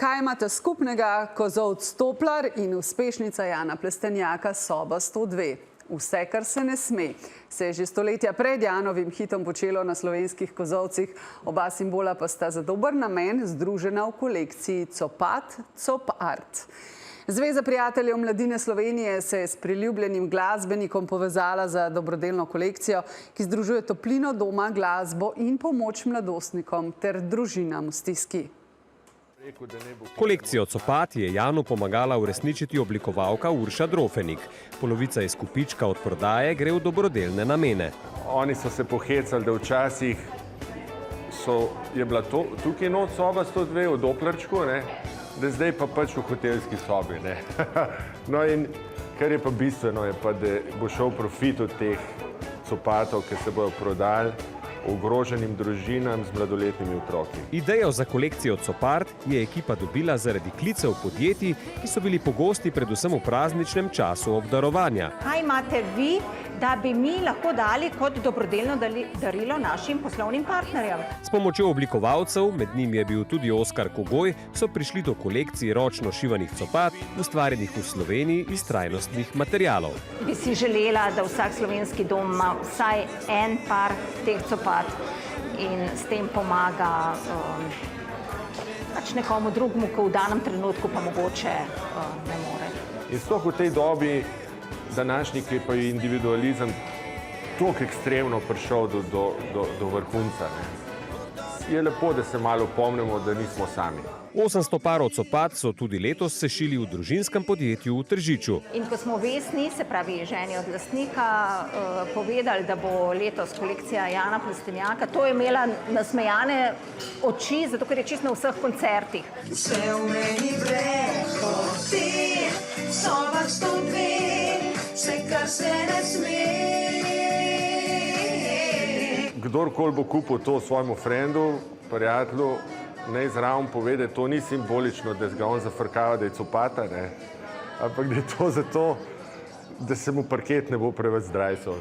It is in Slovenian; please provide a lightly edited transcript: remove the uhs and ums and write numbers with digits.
Kaj imata skupnega kozolc Toplar in uspešnica Jana Plestenjaka Soba 102? Vse, kar se ne sme, se je že stoletja pred Janovim hitom počelo na slovenskih kozolcih, oba simbola pa sta za dober namen združena v kolekciji Copat-Copart. Zveza prijateljev mladine Slovenije se je s priljubljenim glasbenikom povezala za dobrodelno kolekcijo, ki združuje toplino doma, glasbo in pomoč mladostnikom ter družinam v stiski. Kolekcijo Copat je Janu pomagala uresničiti oblikovalka Urša Drofenik. Polovica iz kupička od prodaje gre v dobrodelne namene. Oni so se pohecali, da včasih je bila tukaj not soba 102 v Doplarčku, da zdaj pa pač v hotelski sobi. No in kar je pa bistveno, je pa, da bo šel profit od teh copatov, ki se bodo prodali ogroženim družinam z mladoletnimi otroki. Idejo za kolekcijo Copart je ekipa dobila zaradi klicev podjetij, ki so bili pogosti predvsem v prazničnem času obdarovanja. Kaj imate vi, da bi mi lahko dali kot dobrodelno darilo našim poslovnim partnerjem? S pomočjo oblikovalcev, med njim je bil tudi Oskar Kogoj, so prišli do kolekcij ročno šivanih copat, ustvarjenih v Sloveniji iz trajnostnih materialov. Bi si želela, da vsak slovenski dom ima vsaj en par teh copat in s tem pomaga nekomu drugemu, ko v danem trenutku pa mogoče ne more. In sploh v tej dobi današnji, ki pa je individualizem toliko ekstremno prišel do vrhunca. Je lepo, da se malo opomnimo, da nismo sami. 800 parov copat so tudi letos sešili v družinskem podjetju v Tržiču. In ko smo Vesni, se pravi ženi od lastnika, povedali, da bo letos kolekcija Jana Plestenjaka, to je imela nasmejane oči, zato ker je čisto na vseh koncertih. Vse v meni vrehoti, soba 102, vse, kar se ne sme. Kdorkoli bo kupil to svojemu frendu, prijatelju, naj zraven pove, da to ni simbolično, da ga on zafrkava, da je copata, ampak da je to zato, da se mu parket ne bo preveč zdrajsal.